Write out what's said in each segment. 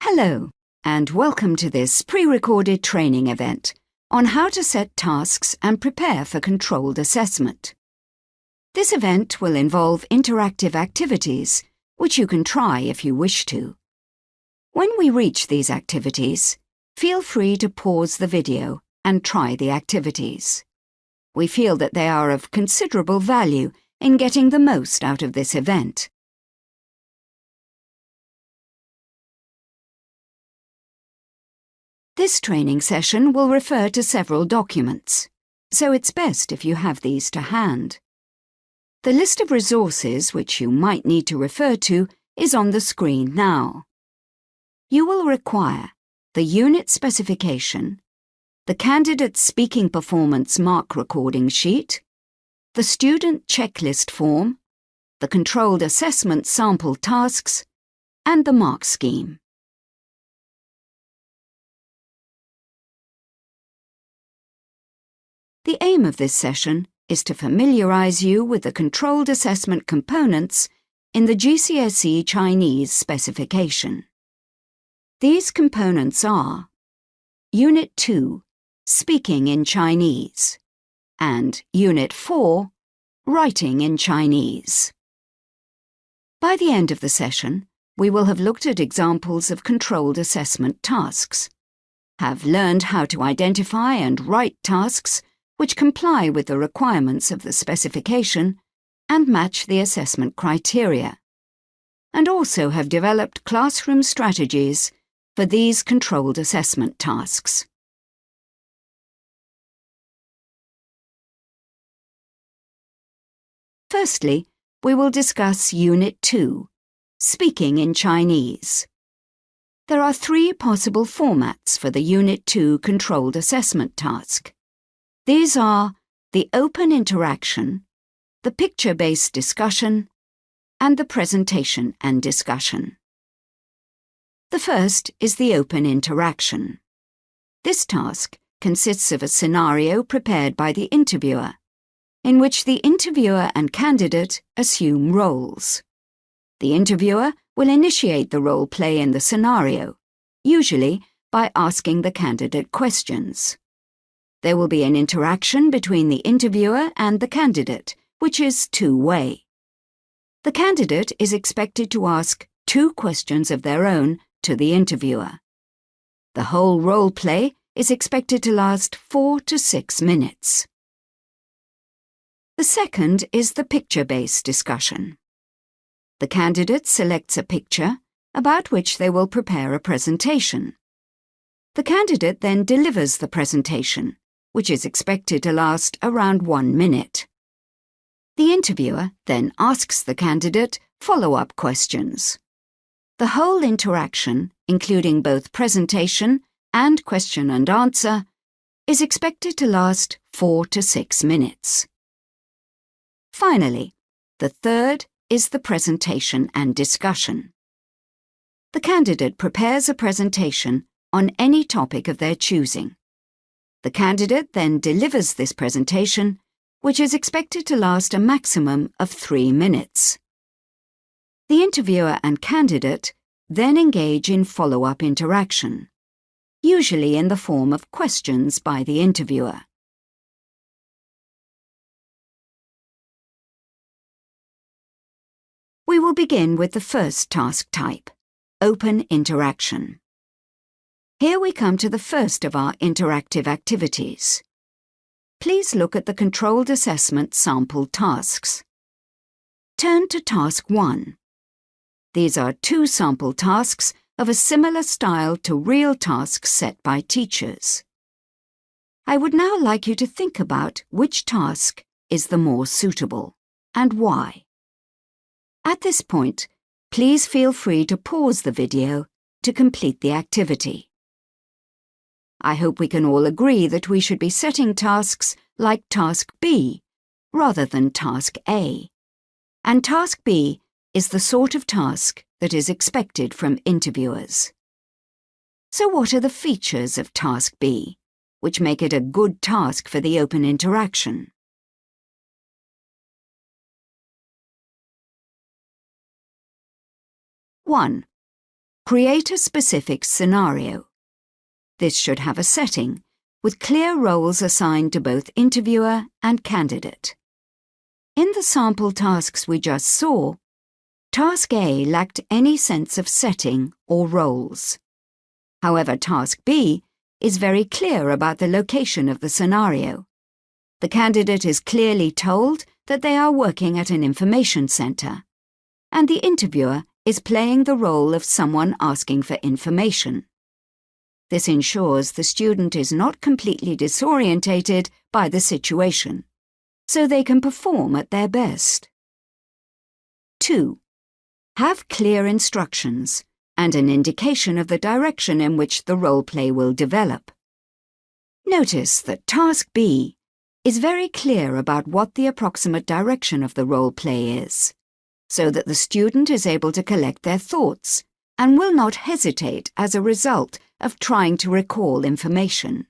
Hello, and welcome to this pre-recorded training event on how to set tasks and prepare for controlled assessment. This event will involve interactive activities, which you can try if you wish to. When we reach these activities, feel free to pause the video and try the activities. We feel that they are of considerable value in getting the most out of this event. This training session will refer to several documents, so it's best if you have these to hand. The list of resources which you might need to refer to is on the screen now. You will require the unit specification, the candidate speaking performance mark recording sheet, the student checklist form, the controlled assessment sample tasks, and the mark scheme. The aim of this session is to familiarise you with the controlled assessment components in the GCSE Chinese specification. These components are Unit 2, Speaking in Chinese, and Unit 4, Writing in Chinese. By the end of the session, we will have looked at examples of controlled assessment tasks, have learned how to identify and write tasks which comply with the requirements of the specification and match the assessment criteria, and also have developed classroom strategies for these controlled assessment tasks. Firstly, we will discuss Unit 2, Speaking in Chinese. There are three possible formats for the Unit 2 controlled assessment task. These are the open interaction, the picture-based discussion, and the presentation and discussion. The first is the open interaction. This task consists of a scenario prepared by the interviewer, in which the interviewer and candidate assume roles. The interviewer will initiate the role play in the scenario, usually by asking the candidate questions. There will be an interaction between the interviewer and the candidate, which is two-way. The candidate is expected to ask 2 questions of their own to the interviewer. The whole role play is expected to last 4 to 6 minutes. The second is the picture-based discussion. The candidate selects a picture about which they will prepare a presentation. The candidate then delivers the presentation, which is expected to last around 1 minute. The interviewer then asks the candidate follow-up questions. The whole interaction, including both presentation and question and answer, is expected to last 4 to 6 minutes. Finally, the third is the presentation and discussion. The candidate prepares a presentation on any topic of their choosing. The candidate then delivers this presentation, which is expected to last a maximum of 3 minutes. The interviewer and candidate then engage in follow-up interaction, usually in the form of questions by the interviewer. We will begin with the first task type, open interaction. Here we come to the first of our interactive activities. Please look at the controlled assessment sample tasks. Turn to Task 1. These are 2 sample tasks of a similar style to real tasks set by teachers. I would now like you to think about which task is the more suitable, and why. At this point, please feel free to pause the video to complete the activity. I hope we can all agree that we should be setting tasks like Task B rather than Task A. And Task B is the sort of task that is expected from interviewers. So what are the features of Task B, which make it a good task for the open interaction? One, create a specific scenario. This should have a setting, with clear roles assigned to both interviewer and candidate. In the sample tasks we just saw, Task A lacked any sense of setting or roles. However, Task B is very clear about the location of the scenario. The candidate is clearly told that they are working at an information center, and the interviewer is playing the role of someone asking for information. This ensures the student is not completely disorientated by the situation, so they can perform at their best. 2. Have clear instructions and an indication of the direction in which the role play will develop. Notice that Task B is very clear about what the approximate direction of the role play is, so that the student is able to collect their thoughts and will not hesitate as a result of trying to recall information.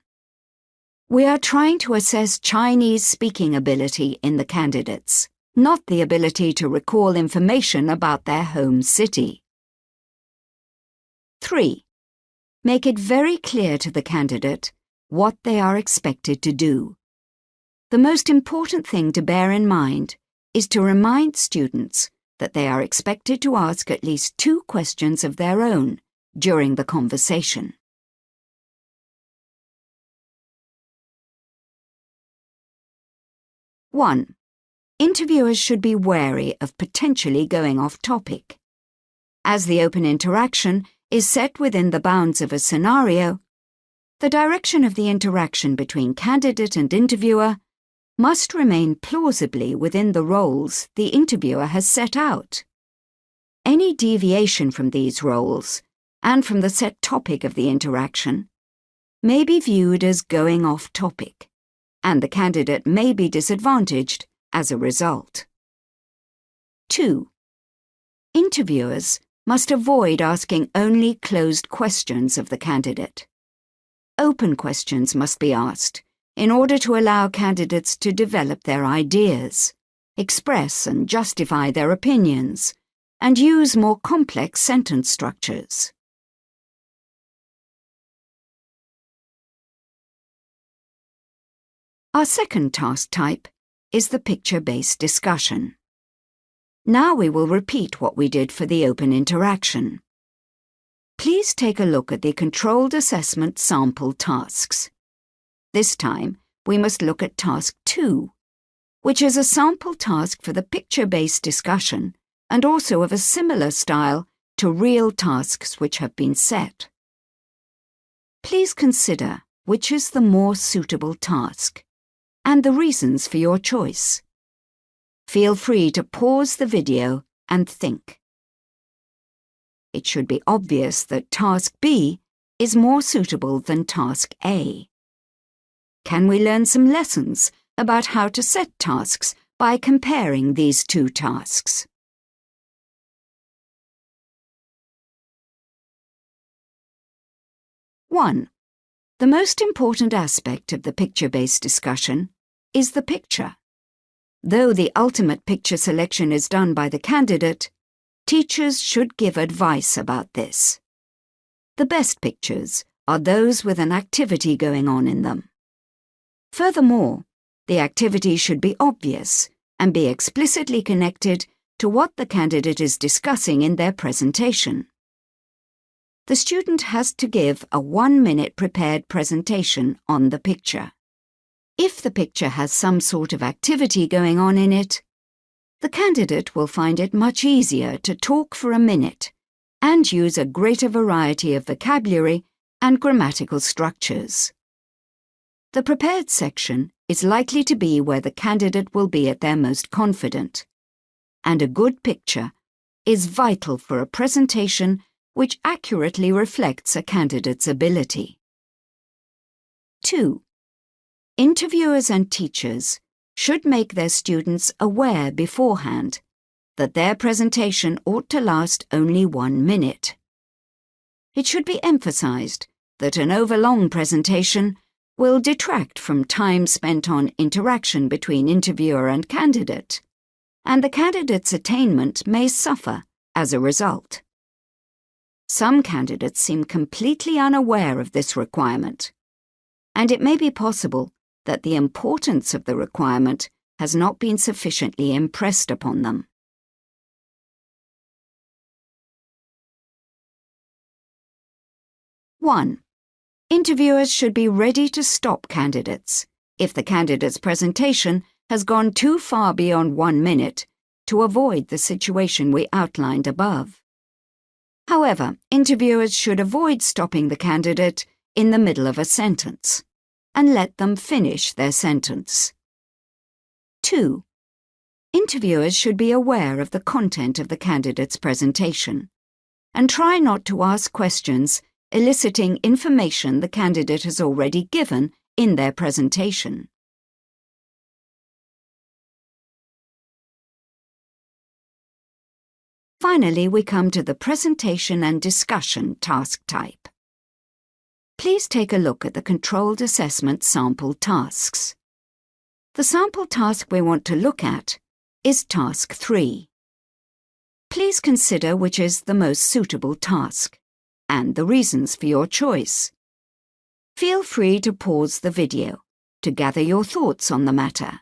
We are trying to assess Chinese speaking ability in the candidates, not the ability to recall information about their home city. 3. Make it very clear to the candidate what they are expected to do. The most important thing to bear in mind is to remind students that they are expected to ask at least 2 questions of their own during the conversation. One, interviewers should be wary of potentially going off topic. As the open interaction is set within the bounds of a scenario, the direction of the interaction between candidate and interviewer must remain plausibly within the roles the interviewer has set out. Any deviation from these roles, and from the set topic of the interaction, may be viewed as going off topic, and the candidate may be disadvantaged as a result. 2. Interviewers must avoid asking only closed questions of the candidate. Open questions must be asked in order to allow candidates to develop their ideas, express and justify their opinions, and use more complex sentence structures. Our second task type is the picture-based discussion. Now we will repeat what we did for the open interaction. Please take a look at the controlled assessment sample tasks. This time, we must look at Task 2, which is a sample task for the picture-based discussion and also of a similar style to real tasks which have been set. Please consider which is the more suitable task and the reasons for your choice. Feel free to pause the video and think. It should be obvious that Task B is more suitable than Task A. Can we learn some lessons about how to set tasks by comparing these 2 tasks? One, the most important aspect of the picture-based discussion is the picture. Though the ultimate picture selection is done by the candidate, teachers should give advice about this. The best pictures are those with an activity going on in them. Furthermore, the activity should be obvious and be explicitly connected to what the candidate is discussing in their presentation. The student has to give a 1-minute prepared presentation on the picture. If the picture has some sort of activity going on in it, the candidate will find it much easier to talk for a minute and use a greater variety of vocabulary and grammatical structures. The prepared section is likely to be where the candidate will be at their most confident, and a good picture is vital for a presentation which accurately reflects a candidate's ability. 2. Interviewers and teachers should make their students aware beforehand that their presentation ought to last only 1 minute. It should be emphasized that an overlong presentation will detract from time spent on interaction between interviewer and candidate, and the candidate's attainment may suffer as a result. Some candidates seem completely unaware of this requirement, and it may be possible that the importance of the requirement has not been sufficiently impressed upon them. One, interviewers should be ready to stop candidates if the candidate's presentation has gone too far beyond 1 minute to avoid the situation we outlined above. However, interviewers should avoid stopping the candidate in the middle of a sentence and let them finish their sentence. 2. Interviewers should be aware of the content of the candidate's presentation and try not to ask questions eliciting information the candidate has already given in their presentation. Finally, we come to the presentation and discussion task type. Please take a look at the controlled assessment sample tasks. The sample task we want to look at is Task 3. Please consider which is the most suitable task and the reasons for your choice. Feel free to pause the video to gather your thoughts on the matter.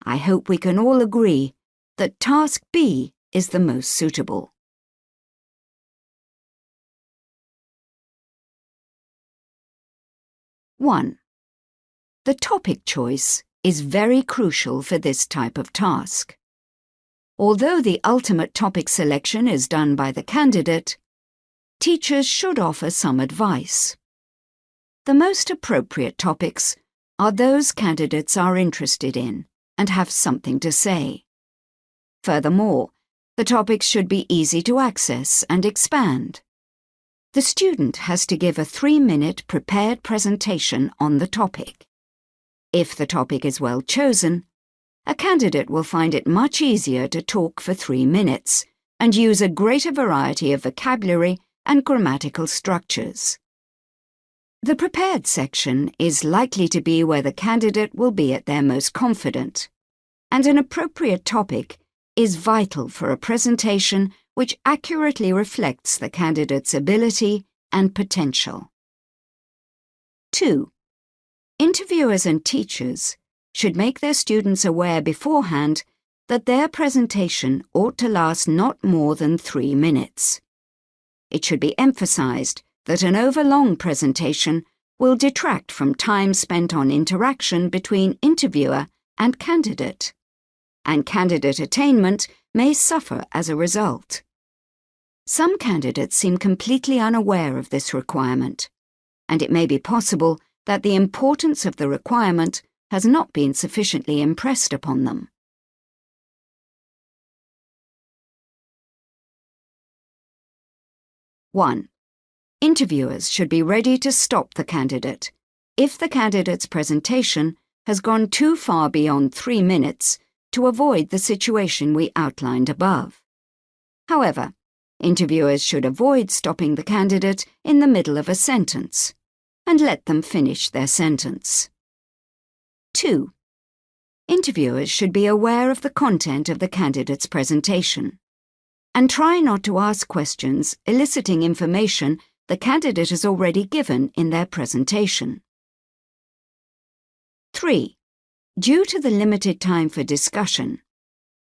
I hope we can all agree that Task B is the most suitable. One, the topic choice is very crucial for this type of task. Although the ultimate topic selection is done by the candidate, teachers should offer some advice. The most appropriate topics are those candidates are interested in and have something to say. Furthermore, the topics should be easy to access and expand. The student has to give a 3-minute prepared presentation on the topic. If the topic is well chosen, a candidate will find it much easier to talk for 3 minutes and use a greater variety of vocabulary and grammatical structures. The prepared section is likely to be where the candidate will be at their most confident, and an appropriate topic is vital for a presentation which accurately reflects the candidate's ability and potential. 2. Interviewers and teachers should make their students aware beforehand that their presentation ought to last not more than 3 minutes. It should be emphasized that an overlong presentation will detract from time spent on interaction between interviewer and candidate attainment may suffer as a result. Some candidates seem completely unaware of this requirement, and it may be possible that the importance of the requirement has not been sufficiently impressed upon them. One, interviewers should be ready to stop the candidate if the candidate's presentation has gone too far beyond 3 minutes to avoid the situation we outlined above. However, interviewers should avoid stopping the candidate in the middle of a sentence and let them finish their sentence. 2. Interviewers should be aware of the content of the candidate's presentation and try not to ask questions eliciting information the candidate has already given in their presentation. 3. Due to the limited time for discussion,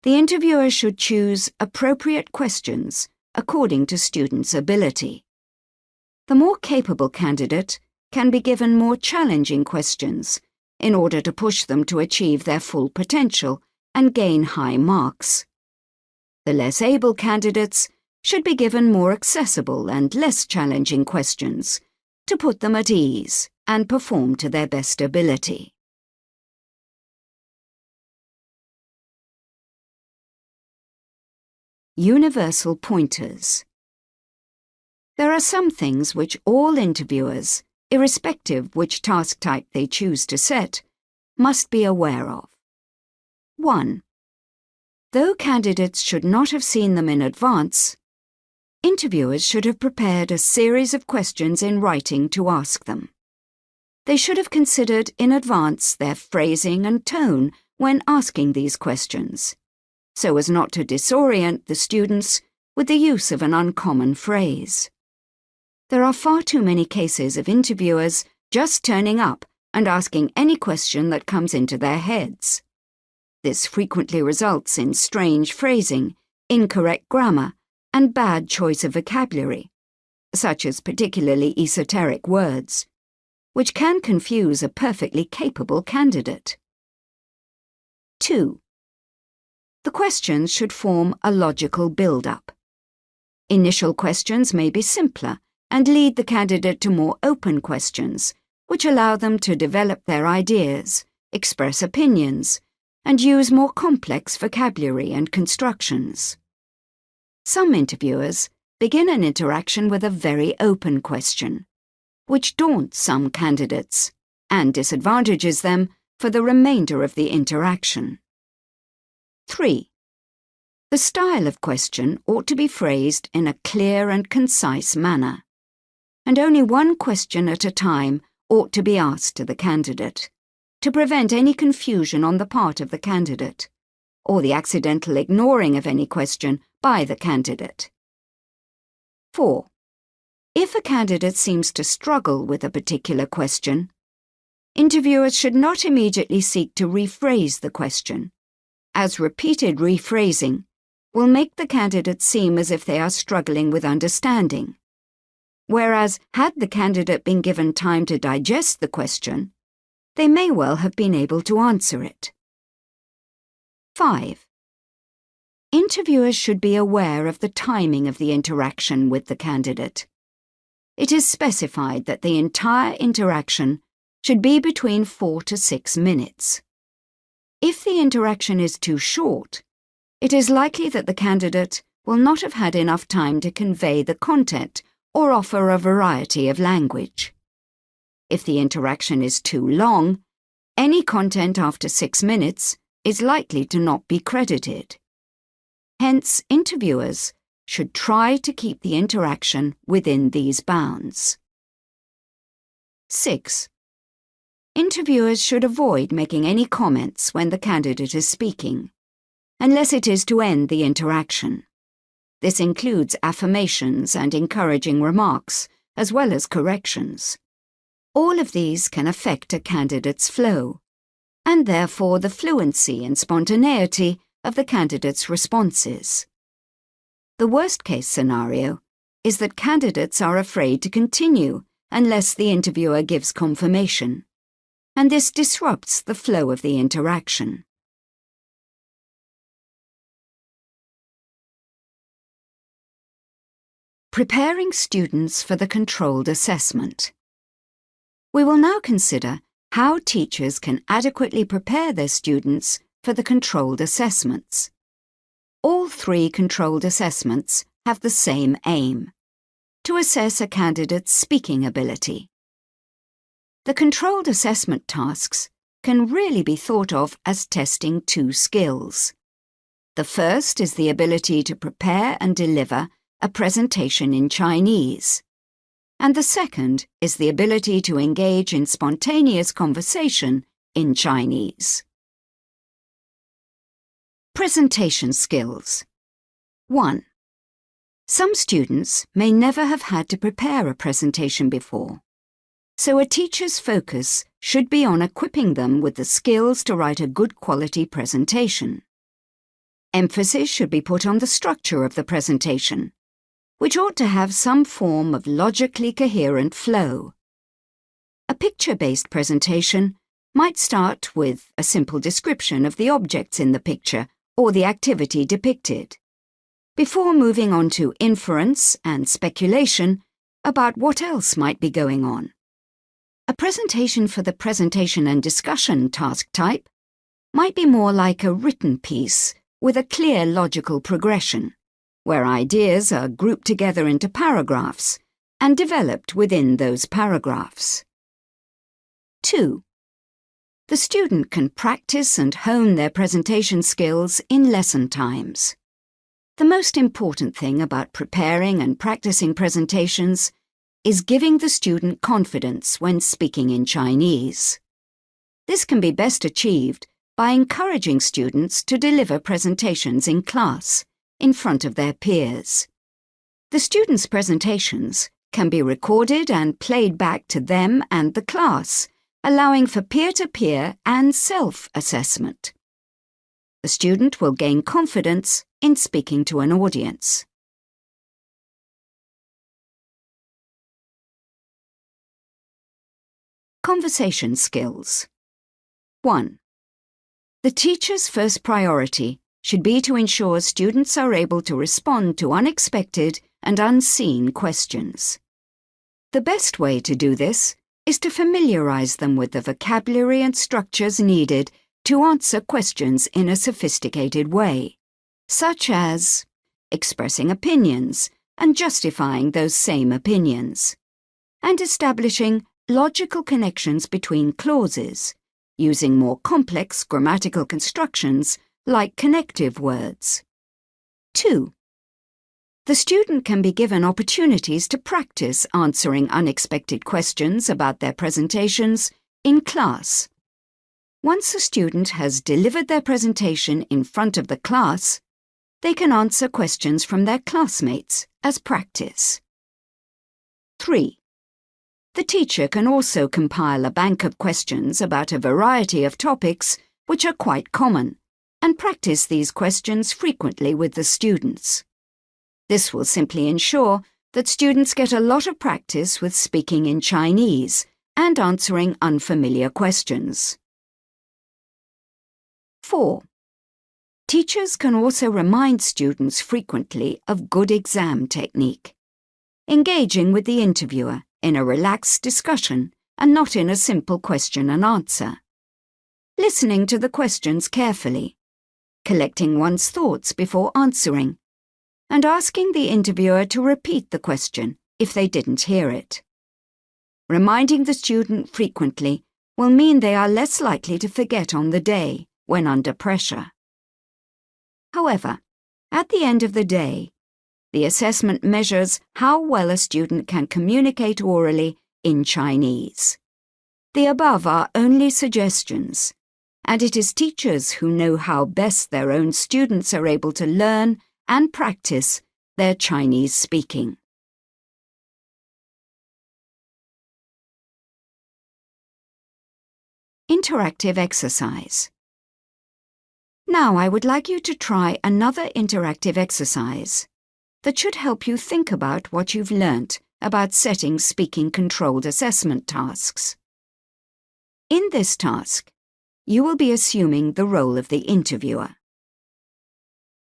the interviewer should choose appropriate questions according to students' ability. The more capable candidate can be given more challenging questions in order to push them to achieve their full potential and gain high marks. The less able candidates should be given more accessible and less challenging questions to put them at ease and perform to their best ability. Universal pointers. There are some things which all interviewers, irrespective which task type they choose to set, must be aware of. 1. Though candidates should not have seen them in advance, interviewers should have prepared a series of questions in writing to ask them. They should have considered in advance their phrasing and tone when asking these questions, so as not to disorient the students with the use of an uncommon phrase. There are far too many cases of interviewers just turning up and asking any question that comes into their heads. This frequently results in strange phrasing, incorrect grammar, and bad choice of vocabulary, such as particularly esoteric words, which can confuse a perfectly capable candidate. 2. The questions should form a logical build-up. Initial questions may be simpler and lead the candidate to more open questions, which allow them to develop their ideas, express opinions, and use more complex vocabulary and constructions. Some interviewers begin an interaction with a very open question, which daunts some candidates and disadvantages them for the remainder of the interaction. 3. The style of question ought to be phrased in a clear and concise manner, and only one question at a time ought to be asked to the candidate, to prevent any confusion on the part of the candidate, or the accidental ignoring of any question by the candidate. 4. If a candidate seems to struggle with a particular question, interviewers should not immediately seek to rephrase the question, as repeated rephrasing will make the candidate seem as if they are struggling with understanding, whereas had the candidate been given time to digest the question, they may well have been able to answer it. 5. Interviewers should be aware of the timing of the interaction with the candidate. It is specified that the entire interaction should be between 4 to 6 minutes. If the interaction is too short, it is likely that the candidate will not have had enough time to convey the content or offer a variety of language. If the interaction is too long, any content after 6 minutes is likely to not be credited. Hence, interviewers should try to keep the interaction within these bounds. 6. Interviewers should avoid making any comments when the candidate is speaking, unless it is to end the interaction. This includes affirmations and encouraging remarks, as well as corrections. All of these can affect a candidate's flow, and therefore the fluency and spontaneity of the candidate's responses. The worst-case scenario is that candidates are afraid to continue unless the interviewer gives confirmation, and this disrupts the flow of the interaction. Preparing students for the controlled assessment. We will now consider how teachers can adequately prepare their students for the controlled assessments. All 3 controlled assessments have the same aim: to assess a candidate's speaking ability. The controlled assessment tasks can really be thought of as testing 2 skills. The first is the ability to prepare and deliver a presentation in Chinese, and the second is the ability to engage in spontaneous conversation in Chinese. Presentation skills. 1. Some students may never have had to prepare a presentation before, so a teacher's focus should be on equipping them with the skills to write a good quality presentation. Emphasis should be put on the structure of the presentation, which ought to have some form of logically coherent flow. A picture-based presentation might start with a simple description of the objects in the picture or the activity depicted, before moving on to inference and speculation about what else might be going on. A presentation for the presentation and discussion task type might be more like a written piece with a clear logical progression, where ideas are grouped together into paragraphs and developed within those paragraphs. 2. The student can practice and hone their presentation skills in lesson times. The most important thing about preparing and practicing presentations is giving the student confidence when speaking in Chinese. This can be best achieved by encouraging students to deliver presentations in class, in front of their peers. The students' presentations can be recorded and played back to them and the class, allowing for peer-to-peer and self-assessment. The student will gain confidence in speaking to an audience. Conversation skills. 1. The teacher's first priority should be to ensure students are able to respond to unexpected and unseen questions. The best way to do this is to familiarize them with the vocabulary and structures needed to answer questions in a sophisticated way, such as expressing opinions and justifying those same opinions, and establishing logical connections between clauses, using more complex grammatical constructions like connective words. 2. The student can be given opportunities to practice answering unexpected questions about their presentations in class. Once a student has delivered their presentation in front of the class, they can answer questions from their classmates as practice. 3. The teacher can also compile a bank of questions about a variety of topics which are quite common, and practice these questions frequently with the students. This will simply ensure that students get a lot of practice with speaking in Chinese and answering unfamiliar questions. 4. Teachers can also remind students frequently of good exam technique, engaging with the interviewer in a relaxed discussion and not in a simple question and answer. Listening to the questions carefully, collecting one's thoughts before answering, and asking the interviewer to repeat the question if they didn't hear it. Reminding the student frequently will mean they are less likely to forget on the day when under pressure. However, at the end of the day, the assessment measures how well a student can communicate orally in Chinese. The above are only suggestions, and it is teachers who know how best their own students are able to learn and practice their Chinese speaking. Interactive exercise. Now I would like you to try another interactive exercise that should help you think about what you've learnt about setting speaking-controlled assessment tasks. In this task, you will be assuming the role of the interviewer.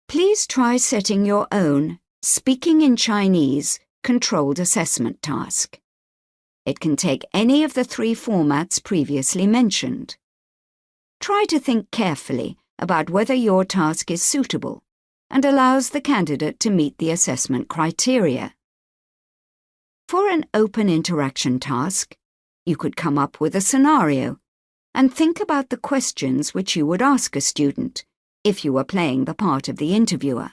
Please try setting your own Speaking in Chinese controlled assessment task. It can take any of the 3 formats previously mentioned. Try to think carefully about whether your task is suitable and allows the candidate to meet the assessment criteria. For an open interaction task, you could come up with a scenario and think about the questions which you would ask a student if you were playing the part of the interviewer.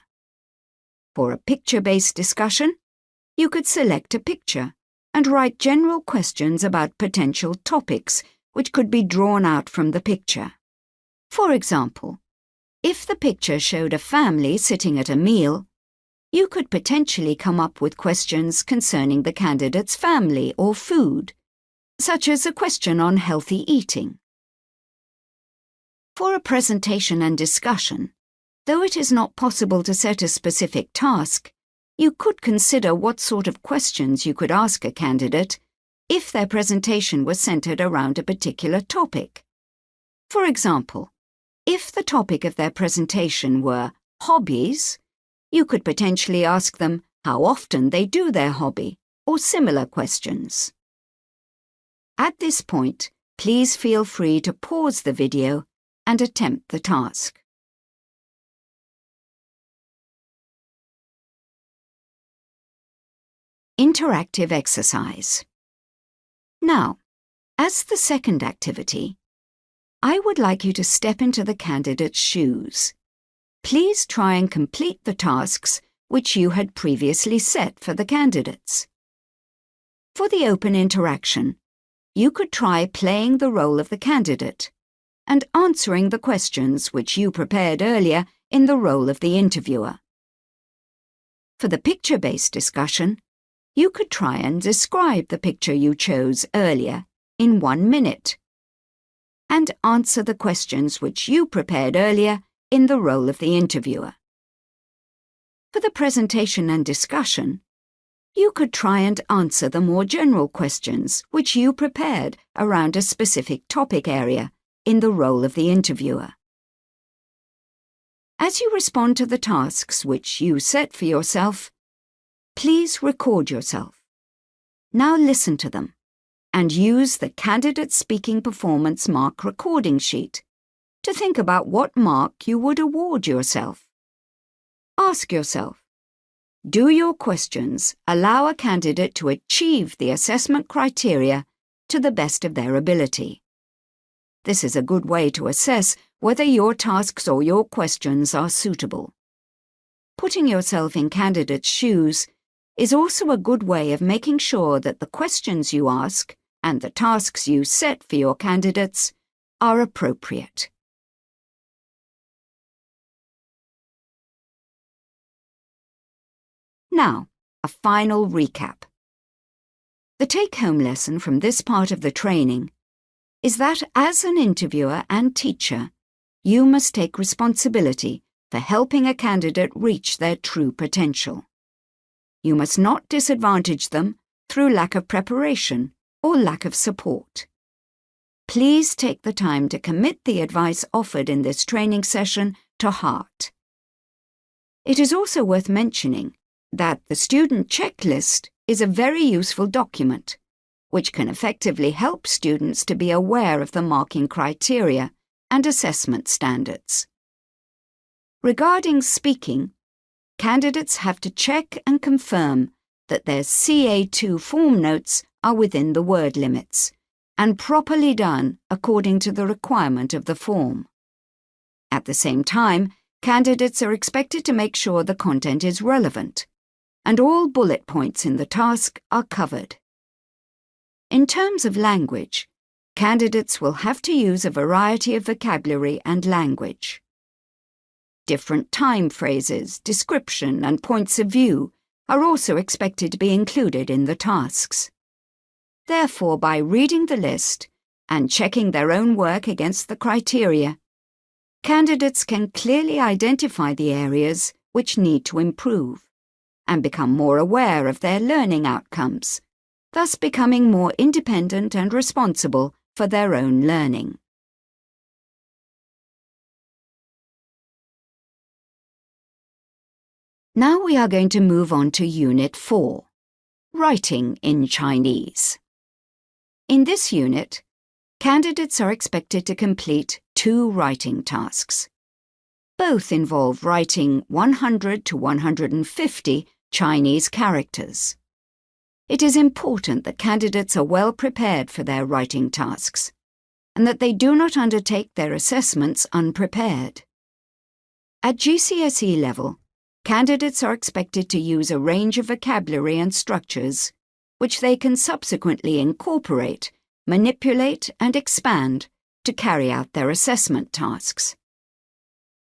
For a picture-based discussion, you could select a picture and write general questions about potential topics which could be drawn out from the picture. For example, if the picture showed a family sitting at a meal, you could potentially come up with questions concerning the candidate's family or food, such as a question on healthy eating. For a presentation and discussion, though it is not possible to set a specific task, you could consider what sort of questions you could ask a candidate if their presentation was centered around a particular topic. For example, if the topic of their presentation were hobbies, you could potentially ask them how often they do their hobby, or similar questions. At this point, please feel free to pause the video and attempt the task. Interactive exercise. Now, as the second activity, I would like you to step into the candidate's shoes. Please try and complete the tasks which you had previously set for the candidates. For the open interaction, you could try playing the role of the candidate and answering the questions which you prepared earlier in the role of the interviewer. For the picture-based discussion, you could try and describe the picture you chose earlier in 1 minute and answer the questions which you prepared earlier in the role of the interviewer. For the presentation and discussion, you could try and answer the more general questions which you prepared around a specific topic area in the role of the interviewer. As you respond to the tasks which you set for yourself, please record yourself. Now listen to them and use the Candidate Speaking Performance Mark recording sheet to think about what mark you would award yourself. Ask yourself, do your questions allow a candidate to achieve the assessment criteria to the best of their ability? This is a good way to assess whether your tasks or your questions are suitable. Putting yourself in candidates' shoes is also a good way of making sure that the questions you ask and the tasks you set for your candidates are appropriate. Now, a final recap. The take-home lesson from this part of the training is that as an interviewer and teacher, you must take responsibility for helping a candidate reach their true potential. You must not disadvantage them through lack of preparation or lack of support. Please take the time to commit the advice offered in this training session to heart. It is also worth mentioning that the student checklist is a very useful document, which can effectively help students to be aware of the marking criteria and assessment standards. Regarding speaking, candidates have to check and confirm that their CA2 form notes are within the word limits and properly done according to the requirement of the form. At the same time, candidates are expected to make sure the content is relevant and all bullet points in the task are covered. In terms of language, candidates will have to use a variety of vocabulary and language. Different time phrases, description, and points of view are also expected to be included in the tasks. Therefore, by reading the list and checking their own work against the criteria, candidates can clearly identify the areas which need to improve and become more aware of their learning outcomes, thus becoming more independent and responsible for their own learning. Now we are going to move on to Unit 4, Writing in Chinese. In this unit, candidates are expected to complete 2 writing tasks. Both involve writing 100 to 150 Chinese characters. It is important that candidates are well prepared for their writing tasks and that they do not undertake their assessments unprepared. At GCSE level, candidates are expected to use a range of vocabulary and structures which they can subsequently incorporate, manipulate, and expand to carry out their assessment tasks.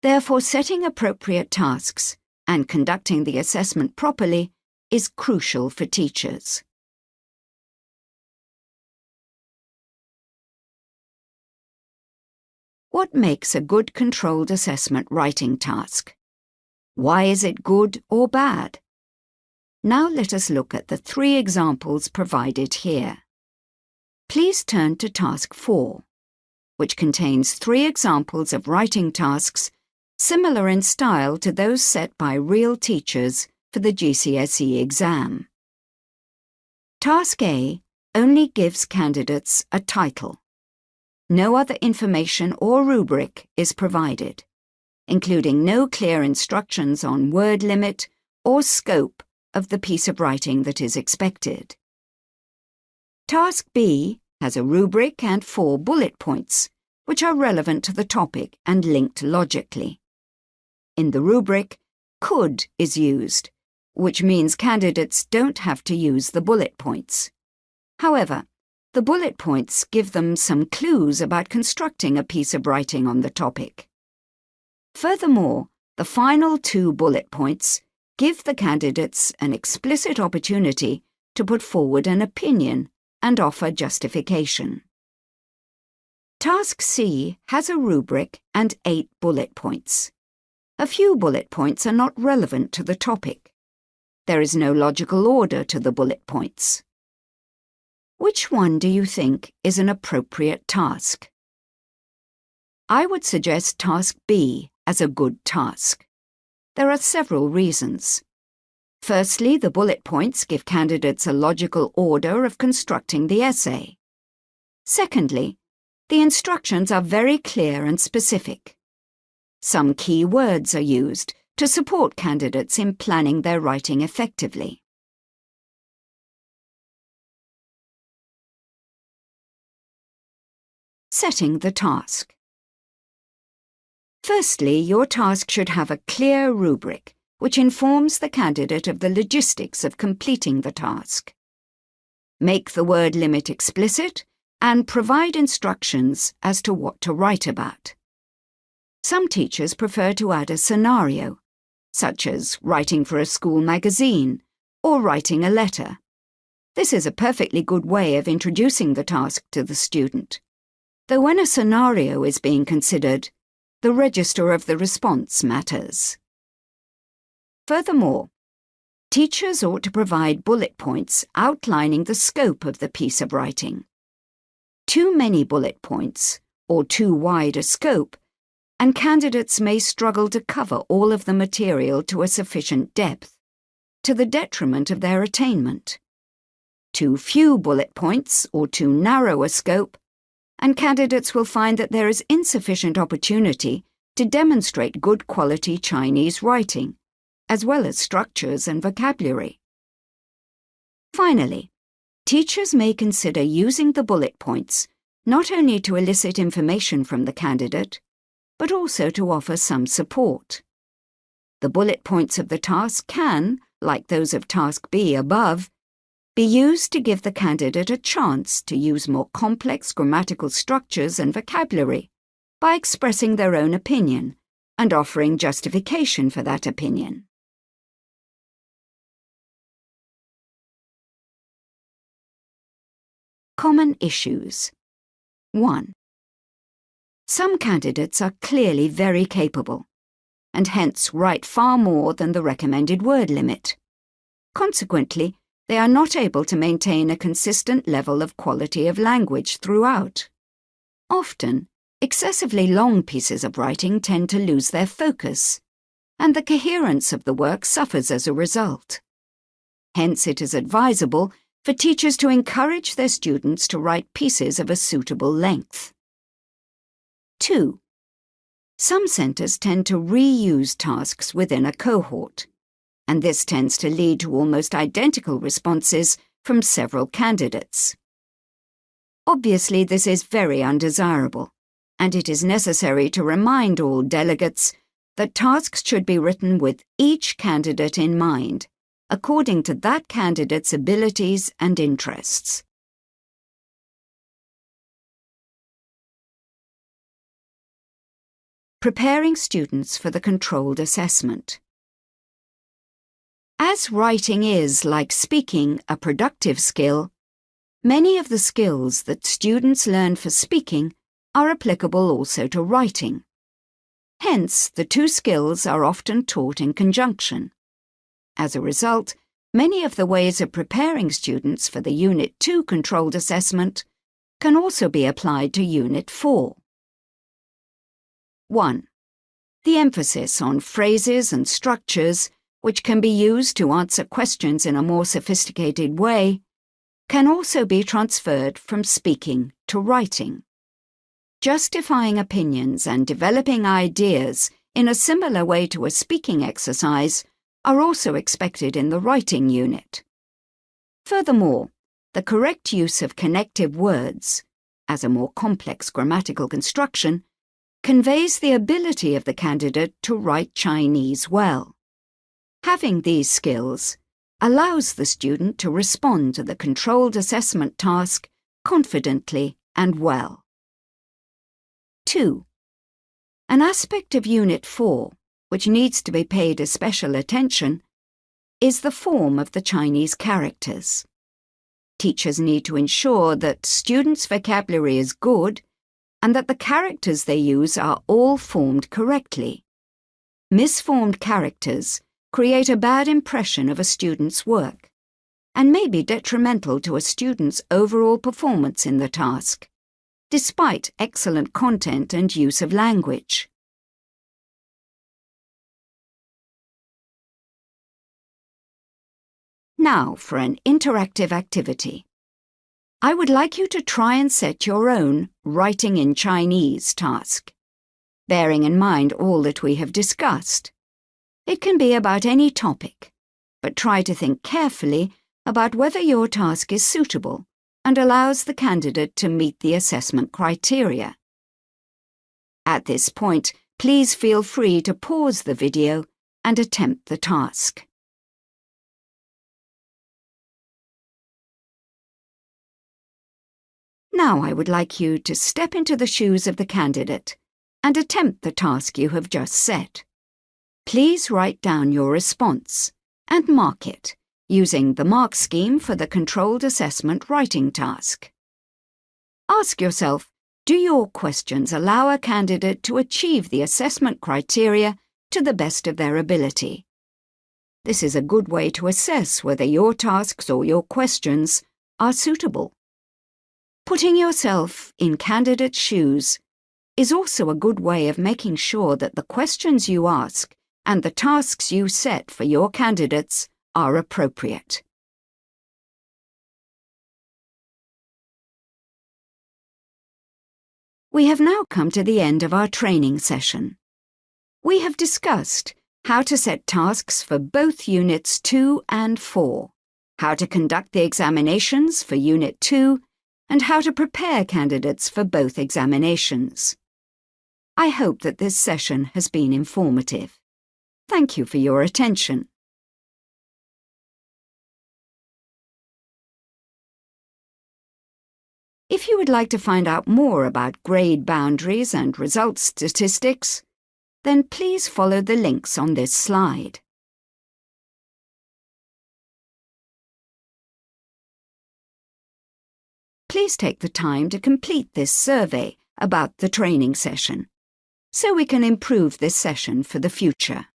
Therefore, setting appropriate tasks and conducting the assessment properly is crucial for teachers. What makes a good controlled assessment writing task? Why is it good or bad? Now let us look at the 3 examples provided here. Please turn to Task 4, which contains 3 examples of writing tasks similar in style to those set by real teachers for the GCSE exam. Task A only gives candidates a title. No other information or rubric is provided, including no clear instructions on word limit or scope of the piece of writing that is expected. Task B has a rubric and 4 bullet points, which are relevant to the topic and linked logically. In the rubric, could is used, which means candidates don't have to use the bullet points. However, the bullet points give them some clues about constructing a piece of writing on the topic. Furthermore, the final 2 bullet points give the candidates an explicit opportunity to put forward an opinion and offer justification. Task C has a rubric and 8 bullet points. A few bullet points are not relevant to the topic. There is no logical order to the bullet points. Which one do you think is an appropriate task? I would suggest Task B as a good task. There are several reasons. Firstly, the bullet points give candidates a logical order of constructing the essay. Secondly, the instructions are very clear and specific. Some key words are used to support candidates in planning their writing effectively. Setting the task. Firstly, your task should have a clear rubric which informs the candidate of the logistics of completing the task. Make the word limit explicit and provide instructions as to what to write about. Some teachers prefer to add a scenario, such as writing for a school magazine or writing a letter. This is a perfectly good way of introducing the task to the student. Though when a scenario is being considered, the register of the response matters. Furthermore, teachers ought to provide bullet points outlining the scope of the piece of writing. Too many bullet points, or too wide a scope, and candidates may struggle to cover all of the material to a sufficient depth, to the detriment of their attainment. Too few bullet points, or too narrow a scope, and candidates will find that there is insufficient opportunity to demonstrate good quality Chinese writing, as well as structures and vocabulary. Finally, teachers may consider using the bullet points not only to elicit information from the candidate, but also to offer some support. The bullet points of the task can, like those of Task B above, be used to give the candidate a chance to use more complex grammatical structures and vocabulary by expressing their own opinion and offering justification for that opinion. Common issues. 1. Some candidates are clearly very capable, and hence write far more than the recommended word limit. Consequently, they are not able to maintain a consistent level of quality of language throughout. Often, excessively long pieces of writing tend to lose their focus, and the coherence of the work suffers as a result. Hence, it is advisable for teachers to encourage their students to write pieces of a suitable length. 2. Some centres tend to reuse tasks within a cohort, and this tends to lead to almost identical responses from several candidates. Obviously, this is very undesirable, and it is necessary to remind all delegates that tasks should be written with each candidate in mind, according to that candidate's abilities and interests. Preparing students for the controlled assessment. As writing is, like speaking, a productive skill, many of the skills that students learn for speaking are applicable also to writing. Hence, the two skills are often taught in conjunction. As a result, many of the ways of preparing students for the Unit 2 controlled assessment can also be applied to Unit 4. 1. The emphasis on phrases and structures, which can be used to answer questions in a more sophisticated way, can also be transferred from speaking to writing. Justifying opinions and developing ideas in a similar way to a speaking exercise are also expected in the writing unit. Furthermore, the correct use of connective words, as a more complex grammatical construction, conveys the ability of the candidate to write Chinese well. Having these skills allows the student to respond to the controlled assessment task confidently and well. 2. An aspect of Unit 4, which needs to be paid especial attention, is the form of the Chinese characters. Teachers need to ensure that students' vocabulary is good and that the characters they use are all formed correctly. Misformed characters create a bad impression of a student's work and may be detrimental to a student's overall performance in the task, despite excellent content and use of language. Now for an interactive activity. I would like you to try and set your own writing in Chinese task, bearing in mind all that we have discussed. It can be about any topic, but try to think carefully about whether your task is suitable and allows the candidate to meet the assessment criteria. At this point, please feel free to pause the video and attempt the task. Now I would like you to step into the shoes of the candidate and attempt the task you have just set. Please write down your response and mark it using the mark scheme for the controlled assessment writing task. Ask yourself, do your questions allow a candidate to achieve the assessment criteria to the best of their ability? This is a good way to assess whether your tasks or your questions are suitable. Putting yourself in candidate's shoes is also a good way of making sure that the questions you ask and the tasks you set for your candidates are appropriate. We have now come to the end of our training session. We have discussed how to set tasks for both Units 2 and 4, how to conduct the examinations for Unit 2, and how to prepare candidates for both examinations. I hope that this session has been informative. Thank you for your attention. If you would like to find out more about grade boundaries and results statistics, then please follow the links on this slide. Please take the time to complete this survey about the training session, so we can improve this session for the future.